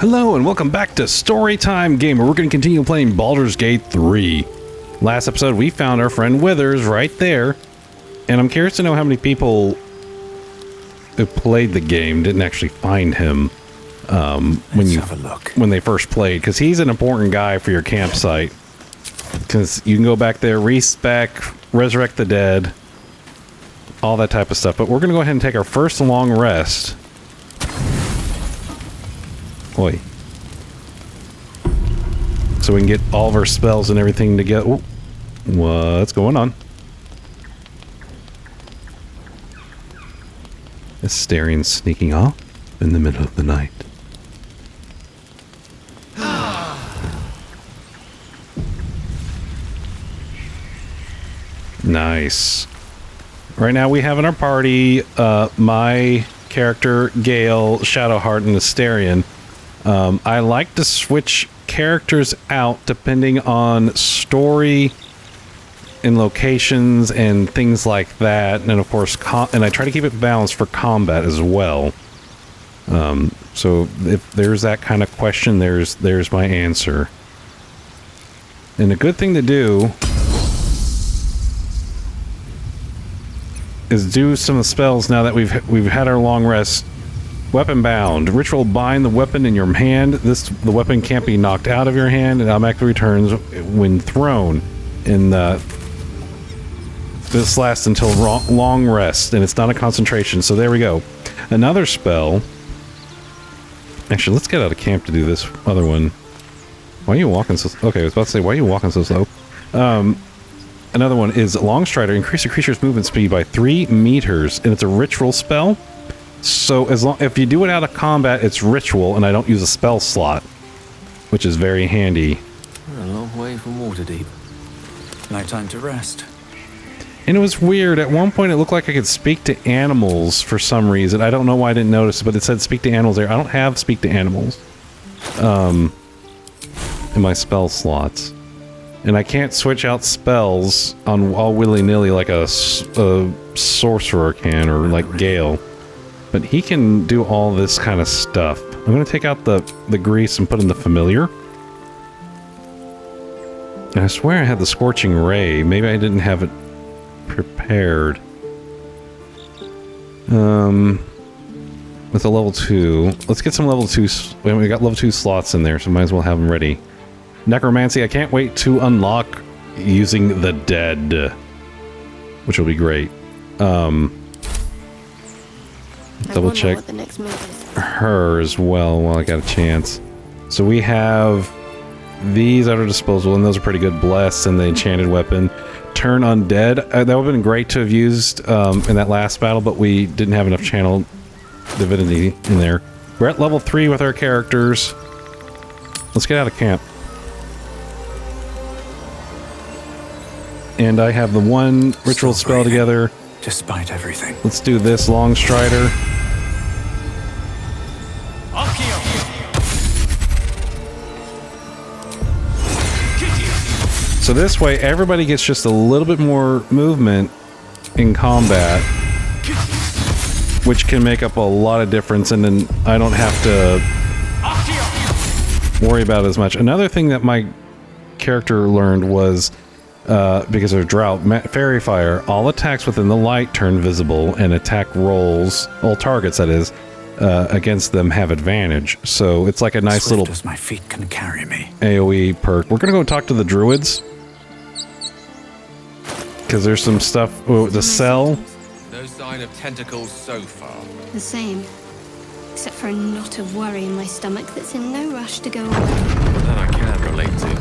Hello and welcome back to Storytime Gamer. We're going to continue playing Baldur's Gate 3. Last episode we found our friend Withers right there. And I'm curious to know how many people who played the game didn't actually find him when they first played. Because he's an important guy for your campsite. Because you can go back there, respec, resurrect the dead, all that type of stuff. But we're going to go ahead and take our first long rest. Oi. So we can get all of our spells and everything together. Ooh. What's going on? Asterion sneaking off in the middle of the night. Nice. Right now we have in our party my character, Gale, Shadowheart, and Asterion. I like to switch characters out depending on story and locations and things like that, and of course, and I try to keep it balanced for combat as well. So if there's that kind of question, there's my answer. And a good thing to do is do some spells now that we've had our long rest. Weapon bound. Ritual bind the weapon in your hand. The weapon can't be knocked out of your hand and automatically returns when thrown. And this lasts until long rest, and it's not a concentration. So there we go. Another spell. Actually, let's get out of camp to do this other one. Why are you walking so? Okay, I was about to say, why are you walking so slow? Another one is Long Strider. Increase a creature's movement speed by 3 meters, and it's a ritual spell. So if you do it out of combat, it's ritual, and I don't use a spell slot, which is very handy. We're a long way from Waterdeep. No time to rest. And it was weird. At one point, it looked like I could speak to animals for some reason. I don't know why I didn't notice, but it said speak to animals there. I don't have speak to animals in my spell slots. And I can't switch out spells on all willy-nilly like a sorcerer can, or like Gale. But he can do all this kind of stuff. I'm going to take out the grease and put in the familiar. And I swear I had the Scorching Ray. Maybe I didn't have it prepared. With a level 2. Let's get some level 2. We got level 2 slots in there, so might as well have them ready. Necromancy, I can't wait to unlock using the dead. Which will be great. Double check her as well while I got a chance. So we have these at our disposal, and those are pretty good. Bless and the enchanted weapon. Turn undead. That would have been great to have used in that last battle, but we didn't have enough channel divinity in there. We're at level 3 with our characters. Let's get out of camp. And I have the one ritual spell together. Despite everything. Let's do this Long Strider. So this way, everybody gets just a little bit more movement in combat, which can make up a lot of difference, and then I don't have to worry about it as much. Another thing that my character learned was, because of drought, fairy fire, all attacks within the light turn visible, and attack rolls, all targets that is, against them have advantage. So it's like a nice Swift little as my feet can carry me. AoE perk. We're gonna go talk to the druids, because there's some stuff. Oh, the cell. No sign of tentacles so far. The same. Except for a knot of worry in my stomach that's in no rush to go away. That I can relate to.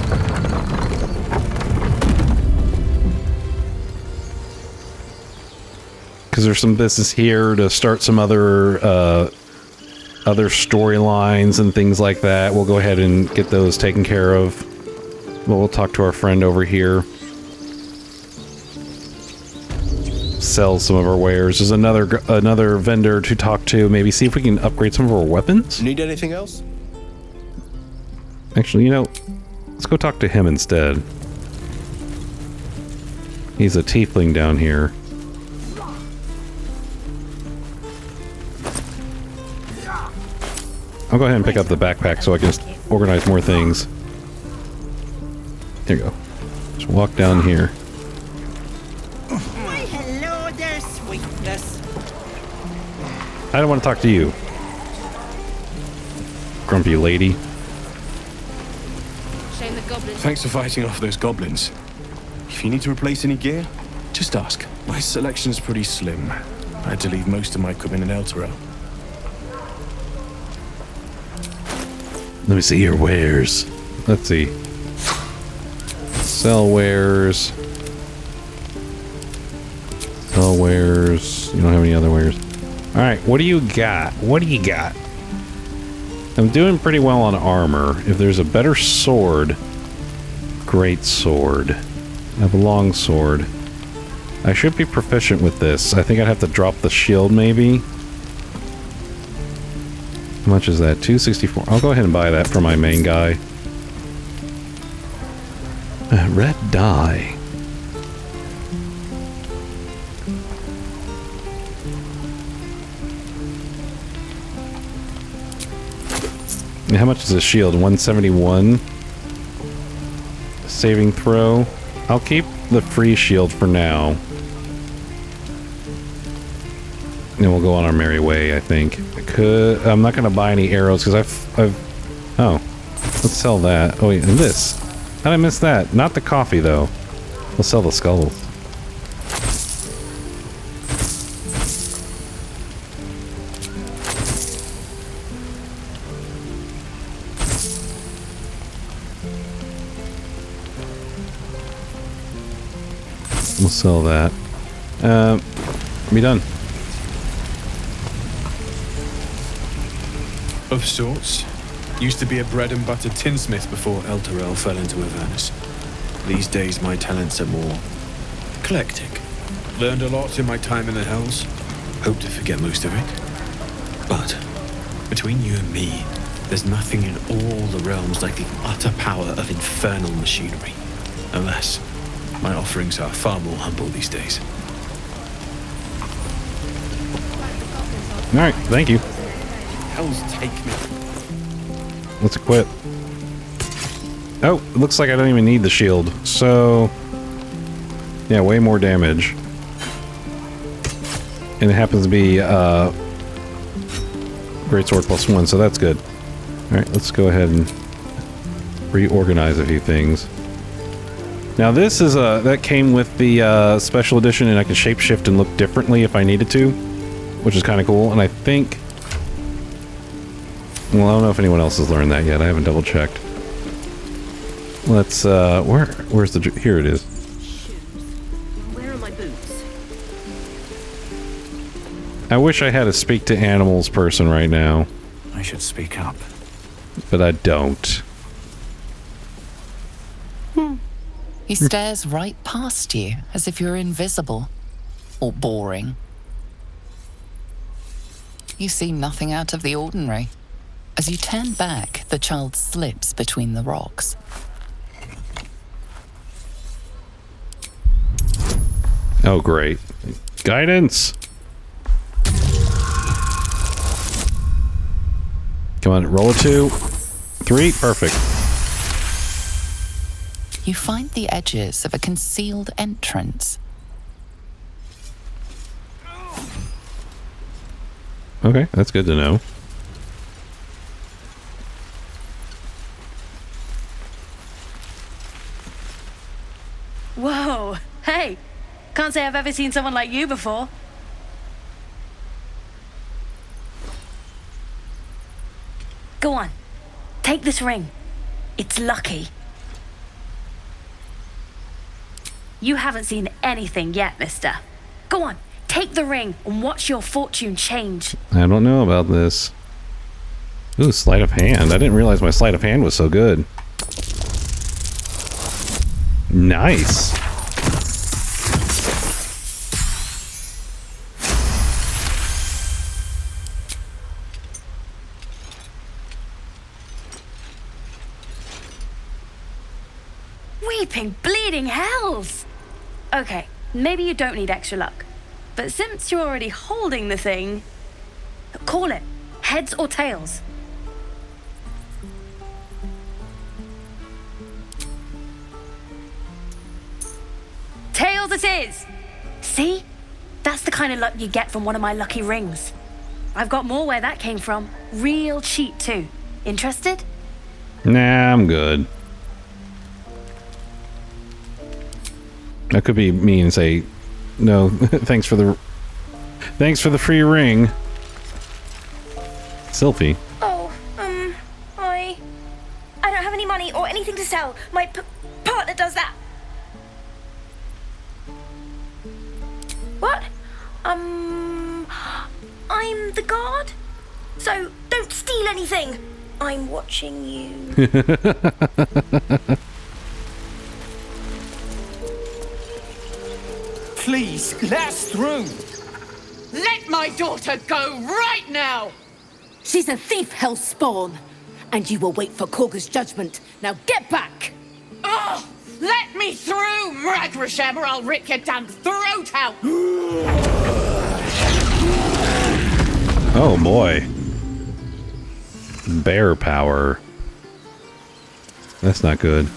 Because there's some business here to start some other storylines and things like that. We'll go ahead and get those taken care of. We'll talk to our friend over here. Sell some of our wares. There's another vendor to talk to. Maybe see if we can upgrade some of our weapons. Need anything else? Actually, you know, let's go talk to him instead. He's a tiefling down here. I'll go ahead and pick up the backpack so I can organize more things. There you go. Just walk down here. Why, hello there, sweetness. I don't want to talk to you, grumpy lady. Shame the goblins. Thanks for fighting off those goblins. If you need to replace any gear, just ask. My selection's pretty slim. I had to leave most of my equipment in Elturel. Let me see your wares. Let's see. Sell wares. Sell wares. You don't have any other wares. Alright, what do you got? What do you got? I'm doing pretty well on armor. If there's a better sword, great sword. I have a long sword. I should be proficient with this. I think I'd have to drop the shield maybe. How much is that? 264. I'll go ahead and buy that for my main guy. Red dye. And how much is this shield? 171. Saving throw. I'll keep the free shield for now. And we'll go on our merry way, I think. I'm not gonna buy any arrows because oh. Let's sell that. Oh wait, and this. How did I miss that? Not the coffee though. We'll sell the skulls. We'll sell that. Be done. Of sorts. Used to be a bread and butter tinsmith before Elturel fell into Avernus. These days my talents are more eclectic. Learned a lot in my time in the Hells. Hope to forget most of it. But between you and me, there's nothing in all the realms like the utter power of infernal machinery. Alas, my offerings are far more humble these days. Alright, thank you. Hells take me. Let's equip. Oh, it looks like I don't even need the shield. So, yeah, way more damage. And it happens to be Greatsword +1, so that's good. Alright, let's go ahead and reorganize a few things. Now this is that came with the special edition, and I can shapeshift and look differently if I needed to, which is kind of cool. And I think, well, I don't know if anyone else has learned that yet. I haven't double checked. Let's where's the, here it is. Where are my boots? I wish I had a speak to animals person right now, I should speak up. but I don't. He stares right past you, as if you're invisible. Or boring. You see nothing out of the ordinary. As you turn back, the child slips between the rocks. Oh, great. Guidance! Come on, roll a 2. 3, perfect. You find the edges of a concealed entrance. Okay, that's good to know. Whoa! Hey! Can't say I've ever seen someone like you before. Go on. Take this ring. It's lucky. You haven't seen anything yet, mister. Go on. Take the ring and watch your fortune change. I don't know about this. Ooh, sleight of hand. I didn't realize my sleight of hand was so good. Nice. Weeping, bleeding hells! Okay, maybe you don't need extra luck. But since you're already holding the thing, call it. Heads or tails? tails it is! See? That's the kind of luck you get from one of my lucky rings. I've got more where that came from. Real cheap, too. Interested? Nah, I'm good. That could be me and say, no, thanks for the free ring. Sylphie. Oh, I don't have any money or anything to sell. My partner does that. What? I'm the guard, so don't steal anything. I'm watching you. Please, let us through. Let my daughter go right now. She's a thief, hellspawn, and you will wait for Korga's judgment. Now get back. Oh, let me through, Mragrasham, or I'll rip your damn throat out. Oh boy. Bear power. That's not good.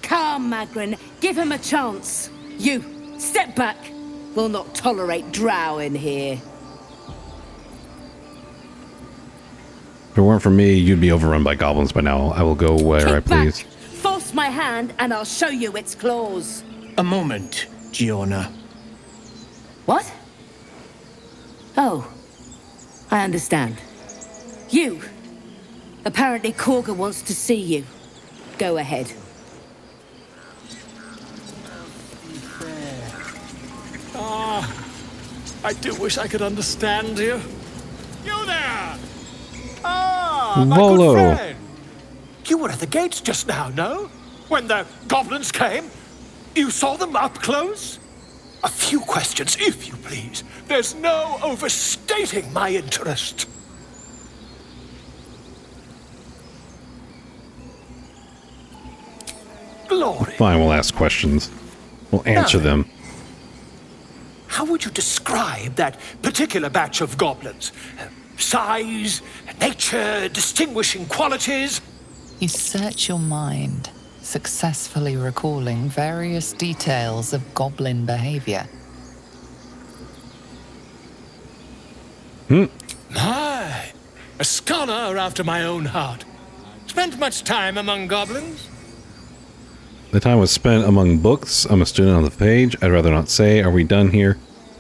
Come, Magrin, give him a chance. You, step back. We'll not tolerate drow in here. If it weren't for me, you'd be overrun by goblins by now. I will go where I please. Back. Force my hand and I'll show you its claws. A moment, Giona. What? Oh, I understand. You. Apparently Korga wants to see you. Go ahead. I do wish I could understand you. You there! My Volo. good friend. You were at the gates just now, no? When the goblins came? You saw them up close? A few questions, if you please. There's no overstating my interest. Glory. Fine, we'll ask questions. We'll answer No. them. How would you describe that particular batch of goblins? Size, nature, distinguishing qualities? You search your mind, successfully recalling various details of goblin behavior. My, a scholar after my own heart. Spent much time among goblins? The time was spent among books. I'm a student on the page. I'd rather not say. Are we done here?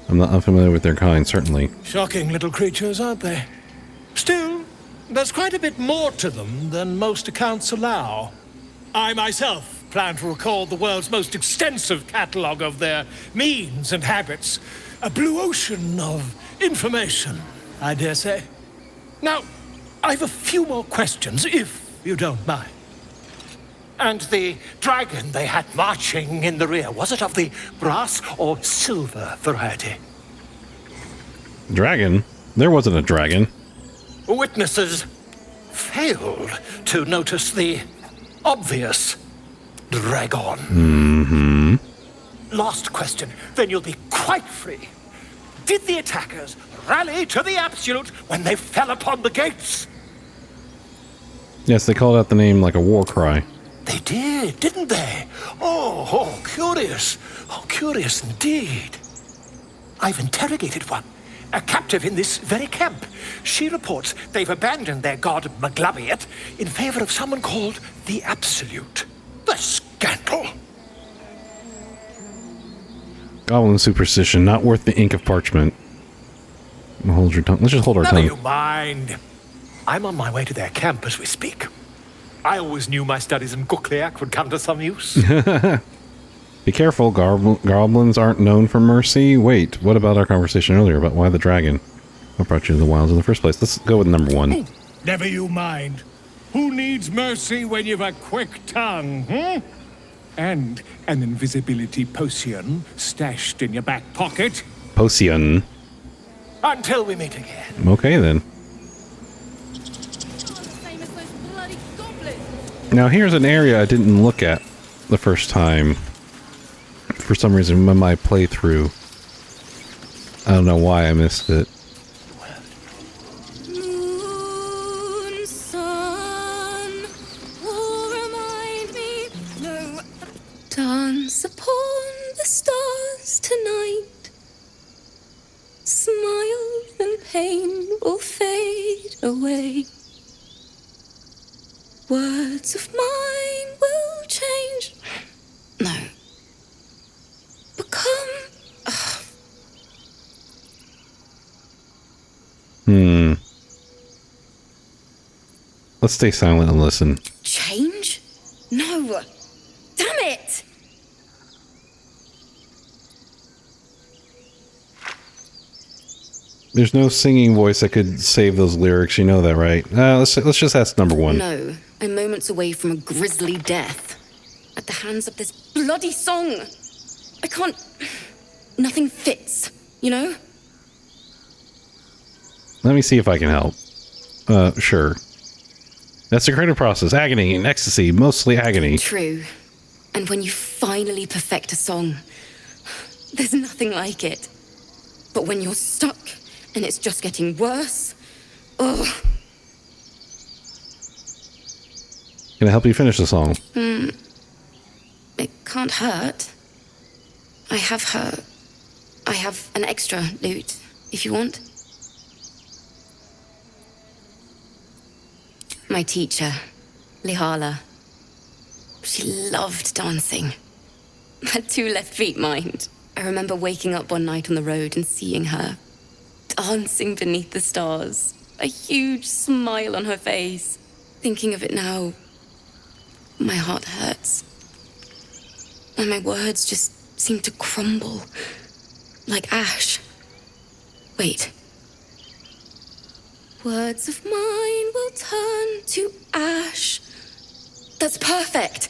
I'm not unfamiliar with their kind, certainly. Shocking little creatures, aren't they? Still, there's quite a bit more to them than most accounts allow. I myself plan to record the world's most extensive catalogue of their means and habits. A blue ocean of information, I dare say. Now, I've a few more questions, if you don't mind. And the dragon they had marching in the rear, was it of the brass or silver variety? Dragon? There wasn't a dragon. Witnesses failed to notice the obvious dragon. Mm-hmm. Last question, then you'll be quite free. Did the attackers rally to the absolute when they fell upon the gates? Yes, they called out the name like a war cry. They did, didn't they? Oh, curious. Oh, curious indeed. I've interrogated one, a captive in this very camp. She reports they've abandoned their god Maglabiet in favor of someone called the Absolute. The scandal! Goblin superstition, not worth the ink of parchment. Hold your tongue. Let's just hold our Never tongue. you mind. I'm on my way to their camp as we speak. I always knew my studies in Gukliak would come to some use. Be careful, goblins aren't known for mercy. Wait, what about our conversation earlier about why the dragon? What brought you to the wilds in the first place? Let's go with number one. Never you mind. Who needs mercy when you've a quick tongue, And an invisibility potion stashed in your back pocket. Potion. Until we meet again. Okay, then. Now, here's an area I didn't look at the first time. For some reason, in my playthrough. I don't know why I missed it. Moon, sun, will remind me. No. Dance upon the stars tonight. Smile and pain will fade away. Words of mine will change. No. Become. Let's stay silent and listen. Change? No. Damn it! There's no singing voice that could save those lyrics. You know that, right? Let's just ask number one. No. I'm moments away from a grisly death. At the hands of this bloody song. I can't... Nothing fits, you know? Let me see if I can help. Sure. That's the creative process. Agony and ecstasy. Mostly agony. True. And when you finally perfect a song, there's nothing like it. But when you're stuck and it's just getting worse, ugh. Can I help you finish the song? It can't hurt. I have an extra lute, if you want. My teacher, Lihala. She loved dancing. Had 2 left feet, mind. I remember waking up one night on the road and seeing her dancing beneath the stars, a huge smile on her face. Thinking of it now, my heart hurts. And my words just seem to crumble, like ash. Wait. Words of mine will turn to ash. That's perfect.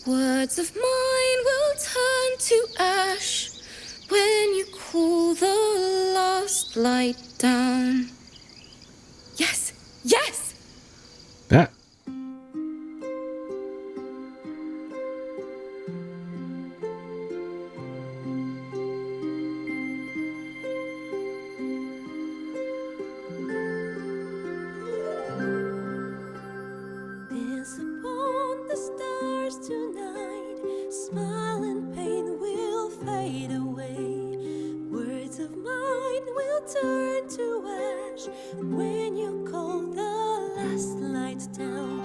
Words of mine will turn to ash when you cool the last light down. Yes, yes! Yeah. Dance upon the stars tonight. Smile and pain will fade away. Words of mine will turn to ash when you call the last light down.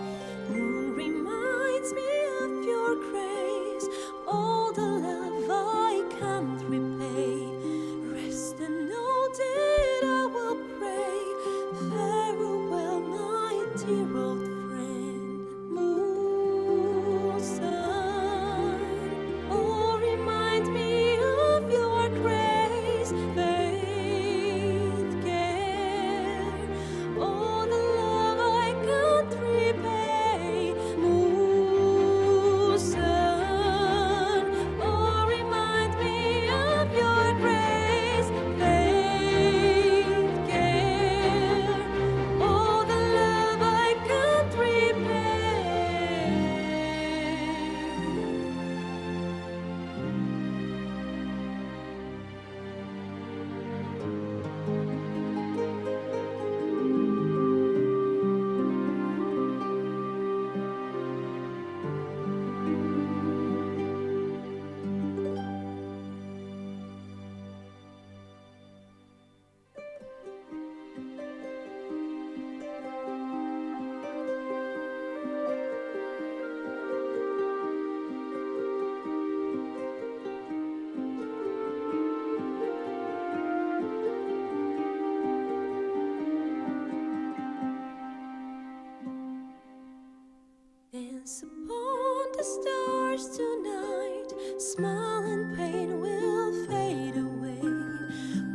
Moon reminds me of your grace. All the love I can't repay. Rest and know that I will pray. Farewell, my dear old friend. Moon, sun, oh, remind me of your grace. Faith, care, all the love I can't repay. Moon, sun, oh, remind me of your grace. Faith, care, all the love I can't repay. Dance upon the stars tonight. Smile and pain will fade away.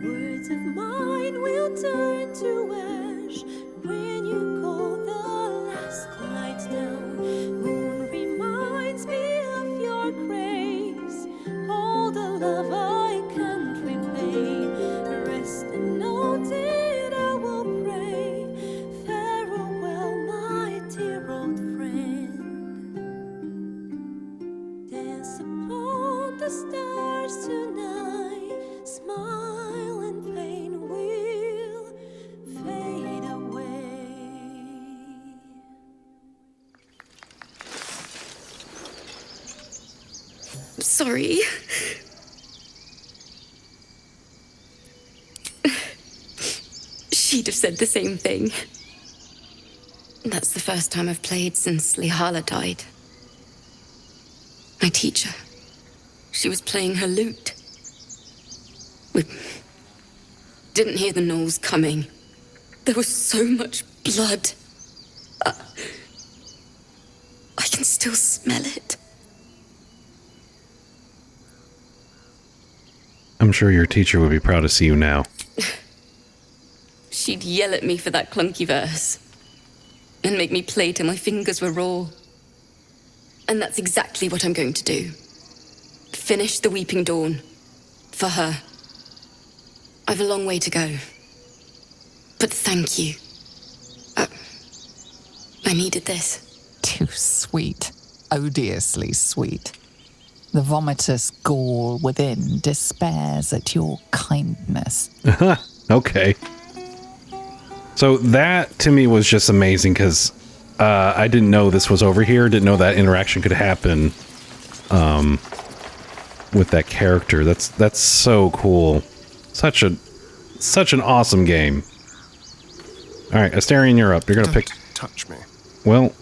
Words of mine will turn to ash when you call the last light down. Moon reminds me of your grace. All the love I can't repay. Rest and know that I will pray. Farewell, my dear old friend. Dance upon the stars. sorry. She'd have said the same thing. That's the first time I've played since Lihala died. My teacher. She was playing her lute. We didn't hear the gnolls coming. There was so much blood. I can still smell it. I'm sure your teacher would be proud to see you now. She'd yell at me for that clunky verse. And make me play till my fingers were raw. And that's exactly what I'm going to do. Finish the Weeping Dawn. For her. I've a long way to go. But thank you. I needed this. Too sweet. Odiously sweet. The vomitous gall within despairs at your kindness. Okay. So that, to me, was just amazing, because I didn't know this was over here. Didn't know that interaction could happen with that character. That's so cool. Such an awesome game. All right, Astarion, you're up. You're gonna pick. Touch me. Well,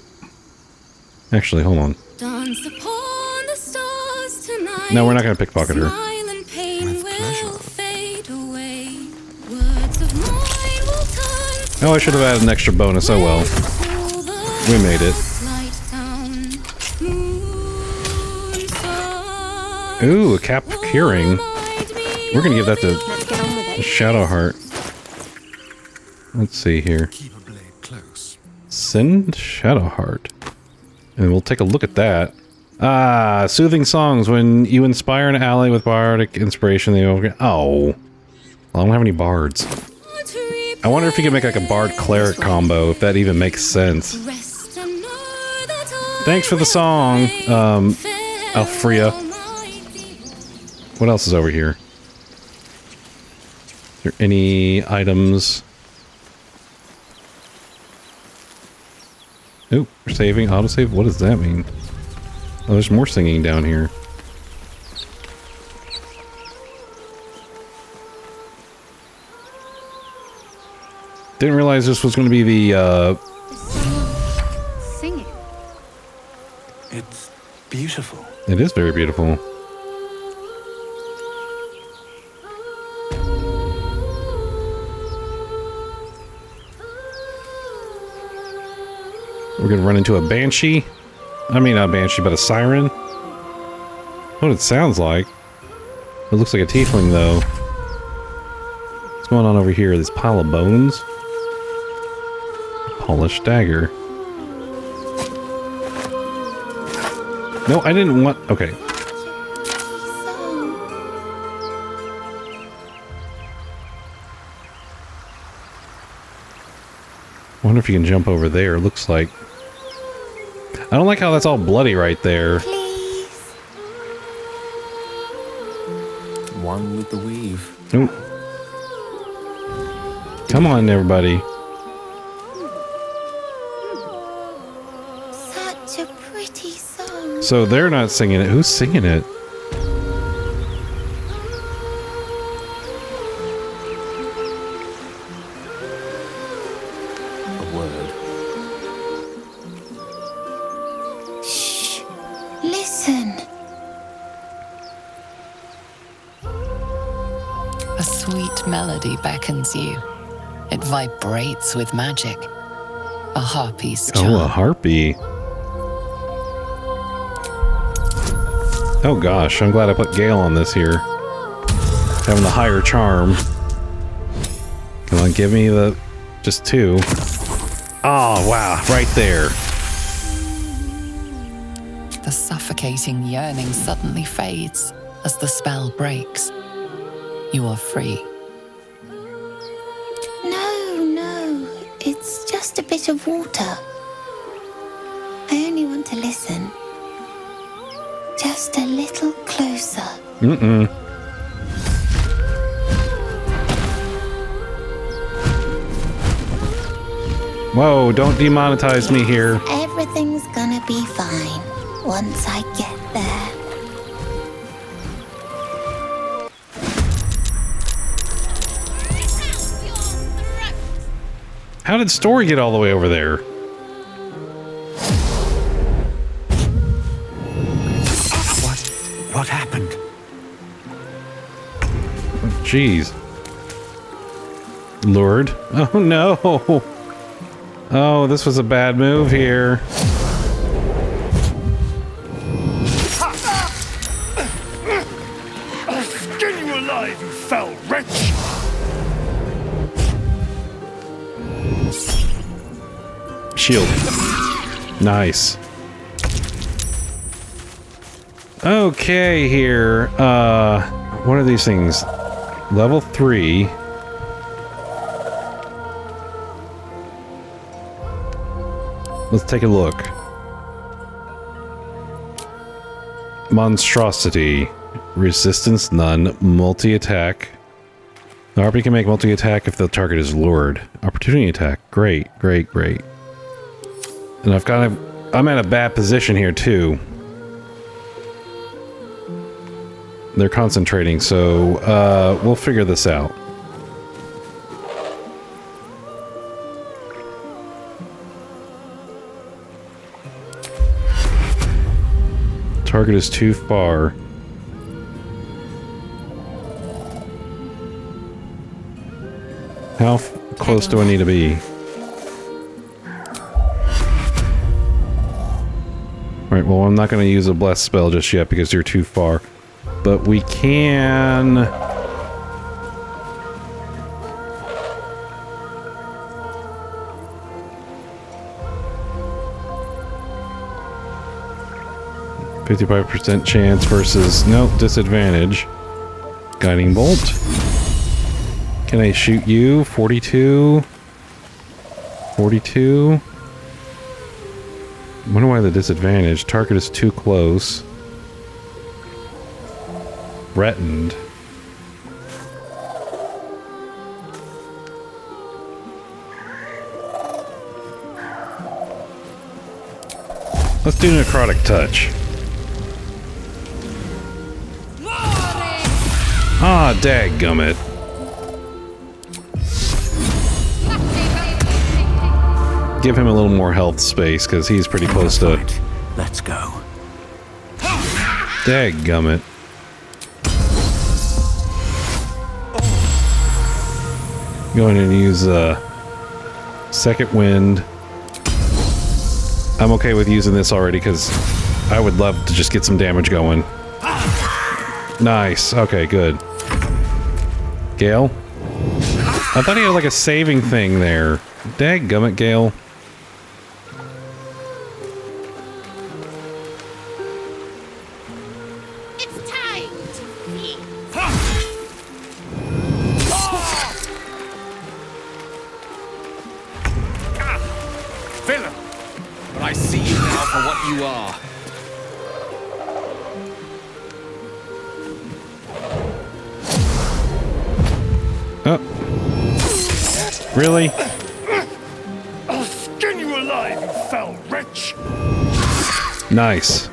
actually, hold on. Dance upon the stars tonight. No, we're not gonna pickpocket her. Smile and pain will fade away. Words of mine will turn. Oh, I should have added an extra bonus. Oh well. We made it. Ooh, a cap curing. We're gonna give that to Shadowheart. Let's see here. Keep a blade close. Send Shadowheart. And we'll take a look at that. Ah, soothing songs. When you inspire an ally with bardic inspiration, they will... Oh. Well, I don't have any bards. I wonder if you could make like a bard cleric combo, if that even makes sense. Thanks for the song, Alfrea. What else is over here? Is there any items? Oh, we're saving, autosave? What does that mean? Oh, there's more singing down here. Didn't realize this was going to be the, Singing. It's beautiful. It is very beautiful. We're gonna run into a banshee. I mean, not a banshee, but a siren. What it sounds like. It looks like a tiefling, though. What's going on over here? This pile of bones. Polished dagger. No, I didn't want... Okay. I wonder if you can jump over there. Looks like... I don't like how that's all bloody right there. Please. One with the weave. Nope. Come on, everybody. Such a pretty song. So they're not singing it. Who's singing it? A word. Shh. Listen. A sweet melody beckons you. It vibrates with magic. A harpy's charm. Oh, a harpy. Oh gosh, I'm glad I put Gale on this here. Having the higher charm. Come on, give me the... just two. Oh, wow, right there. The suffocating yearning suddenly fades as the spell breaks. You are free. No. It's just a bit of water. I only want to listen. Just a little closer. Mm-mm. Whoa, don't demonetize me here. Everything's gonna be fine once I get there. How did Story get all the way over there? What happened? Jeez. Lured? Oh no! Oh, this was a bad move here. I'll skin you alive, you foul wretch! Shield. Nice. Okay, here. What are these things? Level 3. Let's take a look. Monstrosity. Resistance none. Multi-attack. The Harpy can make multi-attack if the target is lured. Opportunity attack. Great, great, great. And I'm at a bad position here too. They're concentrating, so we'll figure this out. Target is too far. How close do I need to be? Alright, well, I'm not going to use a bless spell just yet because you're too far. But we can... %, chance versus... Nope, disadvantage. Guiding Bolt. Can I shoot you? 42? 42? I wonder why the disadvantage. Target is too close. Threatened. Let's do Necrotic Touch. Ah, dadgummit. Give him a little more health space, because he's pretty close to... Let's go. Dadgummit. Going to use Second Wind. I'm okay with using this already, because I would love to just get some damage going. Nice. Okay, good. Gale? I thought he had like a saving thing there. Dadgummit, Gale. But I see you now for what you are. Oh. Really? I'll skin you alive, you foul wretch! Nice.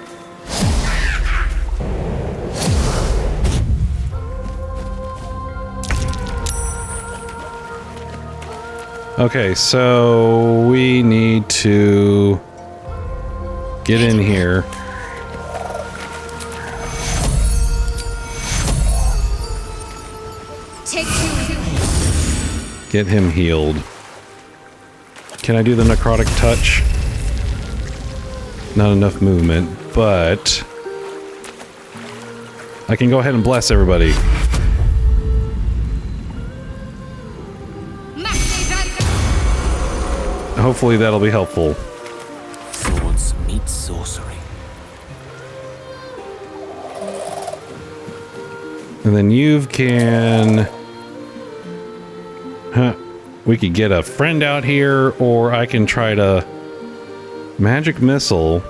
Okay, so we need to get in here. Get him healed. Can I do the necrotic touch? Not enough movement, but I can go ahead and bless everybody. Hopefully that'll be helpful. Swords meet sorcery. And then you can... Huh. We could get a friend out here, or I can try to... Magic Missile.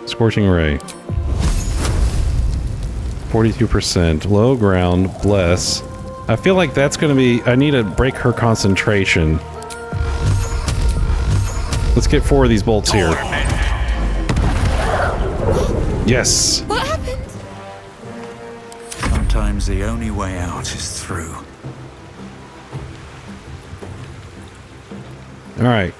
Scorching Ray. 42%. Low ground. Bless. I feel like that's going to be... I need to break her concentration. Let's get 4 of these bolts here. Yes! What happened? Sometimes the only way out is through. Alright.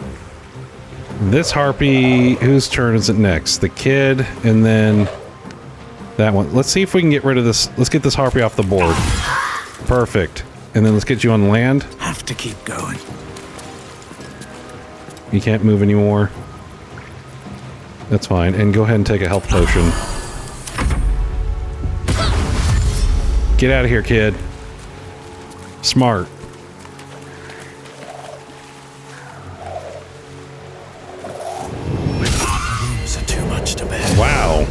This harpy, whose turn is it next? The kid, and then that one. Let's see if we can get rid of this. Let's get this harpy off the board. Perfect. And then let's get you on land. Have to keep going. You can't move anymore. That's fine. And go ahead and take a health potion. Get out of here, kid. Smart. Wounds are too much to bear. Wow.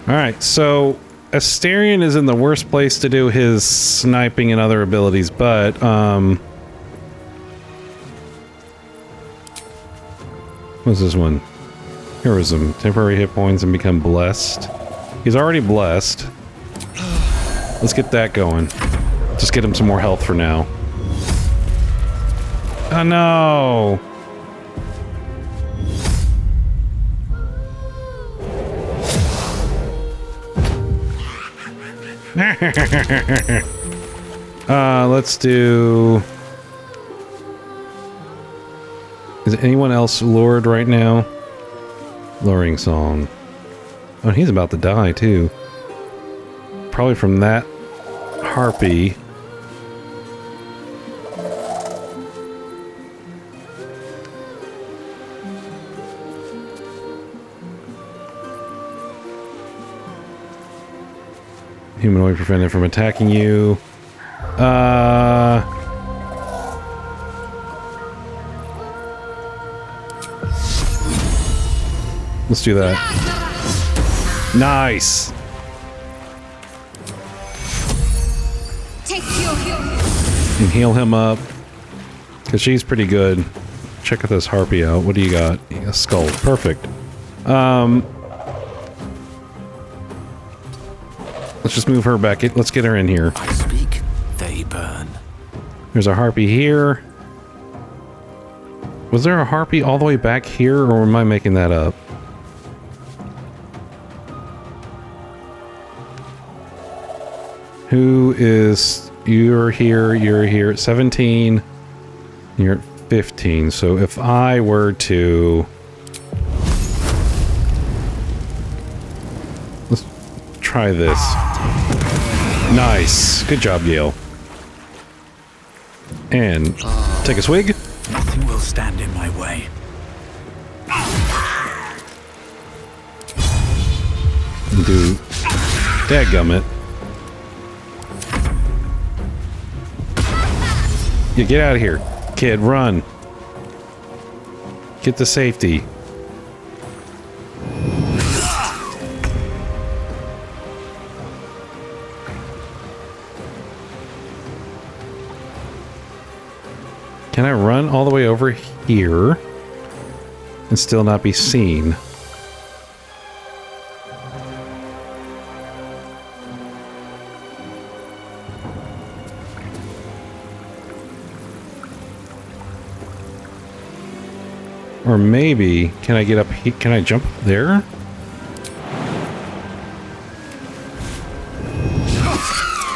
Alright, so Asterion is in the worst place to do his sniping and other abilities, but, what's this one? Heroism. Temporary hit points and become blessed. He's already blessed. Let's get that going. Just get him some more health for now. Oh no! Let's do... Is anyone else lured right now? Luring song. Oh, he's about to die, too. Probably from that harpy. Humanoid prevented from attacking you. Let's do that. Nice. And heal him up. Because she's pretty good. Check out this harpy out. What do you got? A skull. Perfect. Let's just move her back. Let's get her in here. I speak, they burn. There's a harpy here. Was there a harpy all the way back here, or am I making that up? Who is... You're here at 17. You're at 15. So if I were to... Let's try this. Nice. Good job, Gale. And take a swig. Nothing will stand in my way. Do... Dadgummit. Yeah, get out of here. Kid, run. Get to safety. Can I run all the way over here and still not be seen? Or maybe, can I get up here? Can I jump there?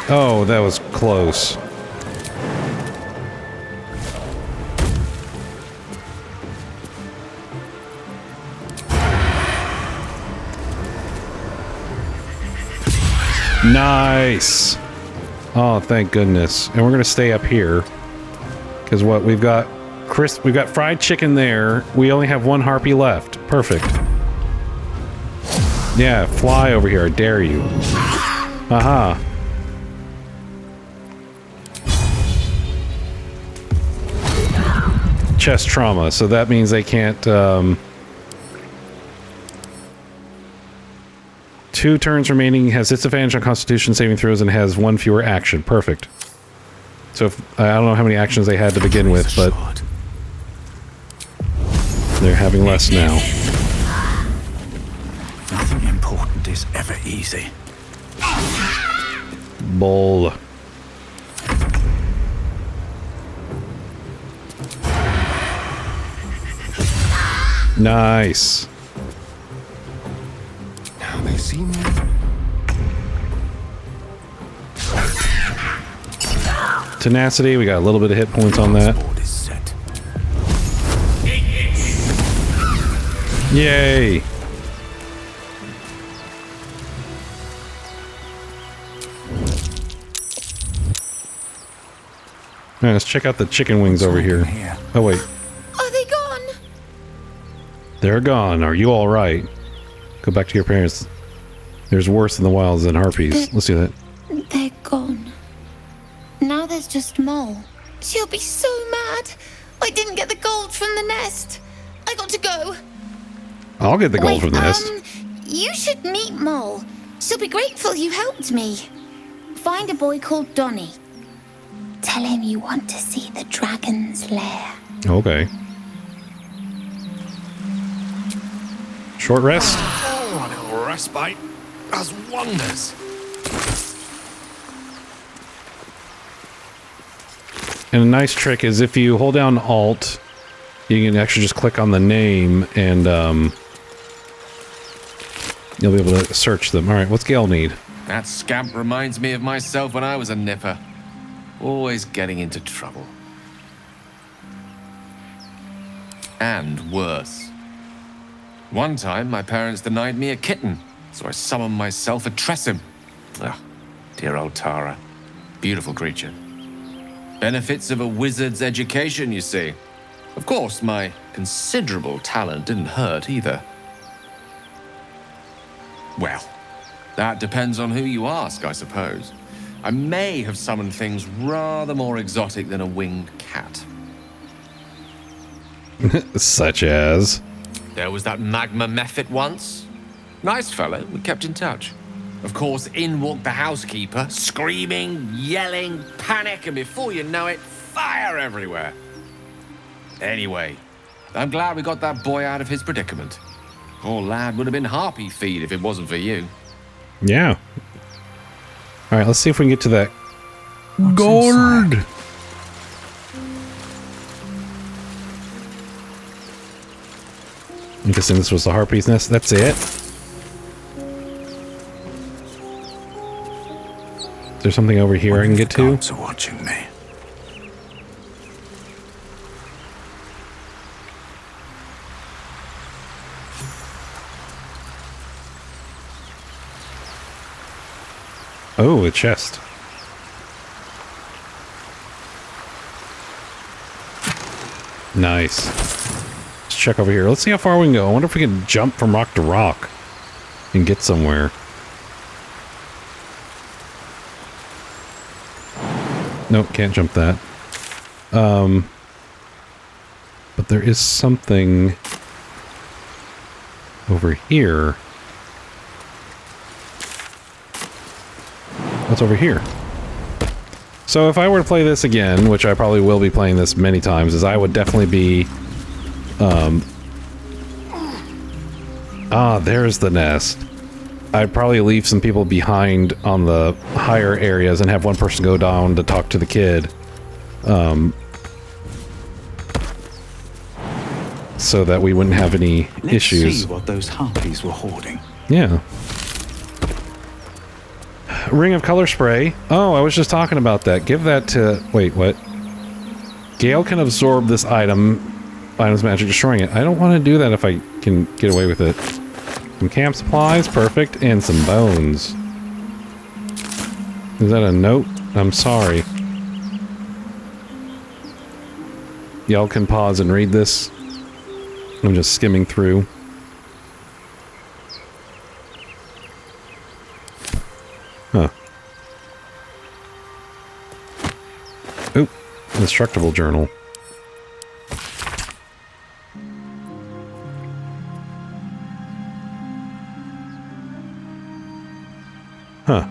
Oh, that was close. Nice. Oh, thank goodness. And we're going to stay up here. Because what, we've got fried chicken there. We only have one harpy left. Perfect. Yeah, fly over here. I dare you. Aha. Chest trauma. So that means they can't... 2 turns remaining, has disadvantage on Constitution saving throws, and has 1 fewer action. Perfect. So if, I don't know how many actions they had to begin with, but they're having less now. Nothing important is ever easy. Bull. Nice. Now they see me. tenacity. We got a little bit of hit points on that. Yay! Alright, let's check out the chicken wings over here. Oh, wait. Are they gone? They're gone. Are you alright? Go back to your parents. There's worse in the wilds than harpies. Let's see that. They're gone. Now there's just Mole. She'll be so mad. I didn't get the gold from the nest. I got to go. I'll get the gold from the nest. You should meet Mole. She'll be grateful you helped me. Find a boy called Donny. Tell him you want to see the dragon's lair. Okay. Short rest? Oh, a little respite does wonders. And a nice trick is if you hold down Alt, you can actually just click on the name and you'll be able to search them. Alright, what's Gale need? That scamp reminds me of myself when I was a nipper. Always getting into trouble. And worse. One time, my parents denied me a kitten, so I summoned myself a Tressim. Ah, dear old Tara. Beautiful creature. Benefits of a wizard's education, you see. Of course, my considerable talent didn't hurt either. Well, that depends on who you ask, I suppose. I may have summoned things rather more exotic than a winged cat. Such as? There was that magma mephit once. Nice fellow, we kept in touch. Of course, in walked the housekeeper, screaming, yelling, panic, and before you know it, fire everywhere. Anyway, I'm glad we got that boy out of his predicament. Poor lad would have been harpy feed if it wasn't for you. Yeah. Alright, let's see if we can get to that gold. I'm guessing this was the Harpies nest. That's it. Is there something over here I can get to? The gods are watching me. Oh, a chest. Nice. Let's check over here. Let's see how far we can go. I wonder if we can jump from rock to rock and get somewhere. Nope, can't jump that. But there is something over here. What's over here? So if I were to play this again, which I probably will be playing this many times, is I would definitely be... there's the nest. I'd probably leave some people behind on the higher areas and have one person go down to talk to the kid. So that we wouldn't have any issues. Let's see what those harpies were hoarding. Yeah. Ring of color spray. Oh, I was just talking about that. Give that to... Wait, what? Gale can absorb this item's magic, destroying it. I don't want to do that if I can get away with it. Some camp supplies, perfect, and some bones. Is that a note? I'm sorry. Y'all can pause and read this. I'm just skimming through. Huh. Oop. Instructable journal. Huh.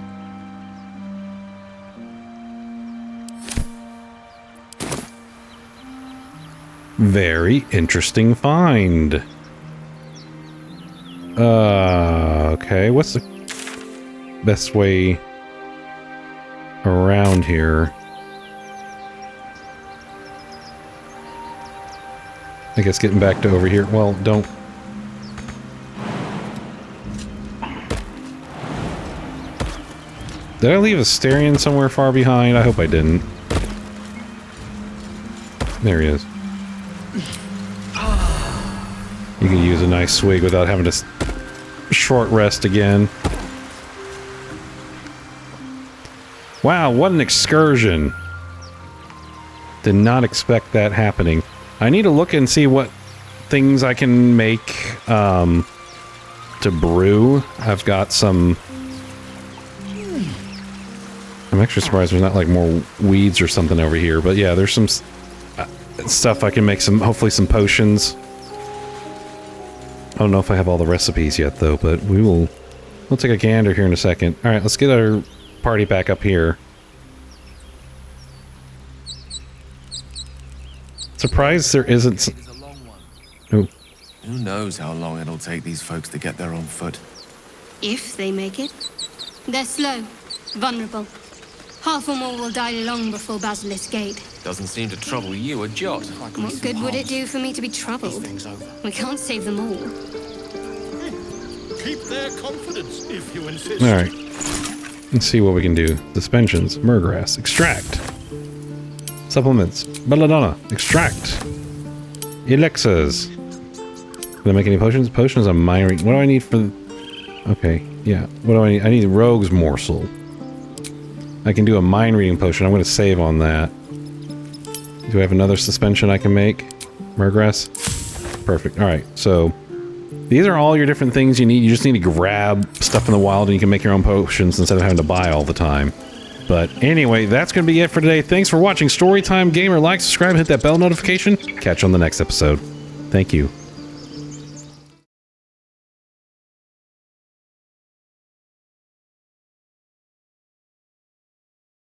Very interesting find. Okay, what's the best way around here? I guess getting back to over here. Well, don't... Did I leave Asterion somewhere far behind? I hope I didn't. There he is. You can use a nice swig without having to short rest again. Wow, what an excursion. Did not expect that happening. I need to look and see what things I can make to brew. I've got some... I'm actually surprised there's not like more weeds or something over here, but yeah, there's some stuff I can make, hopefully some potions. I don't know if I have all the recipes yet though, but we'll take a gander here in a second. Alright, let's get our party back up here. Surprised there isn't Who knows how long it'll take these folks to get there on foot? If they make it. They're slow, vulnerable. Half or more will die long before Basilisk Gate. Doesn't seem to trouble you a jot. What good would it do for me to be troubled? We can't save them all. Keep their confidence, if you insist. Alright. Let's see what we can do. Suspensions. Murgrass. Extract. Supplements. Belladonna. Extract. Elixirs. Can I make any potions? Potions on mine. What do I need for... Okay, yeah. What do I need? I need Rogue's Morsel. I can do a mind reading potion. I'm going to save on that. Do I have another suspension I can make? Murgrass? Perfect. Alright, so... These are all your different things you need. You just need to grab stuff in the wild and you can make your own potions instead of having to buy all the time. But anyway, that's going to be it for today. Thanks for watching Storytime Gamer. Like, subscribe, hit that bell notification. Catch you on the next episode. Thank you.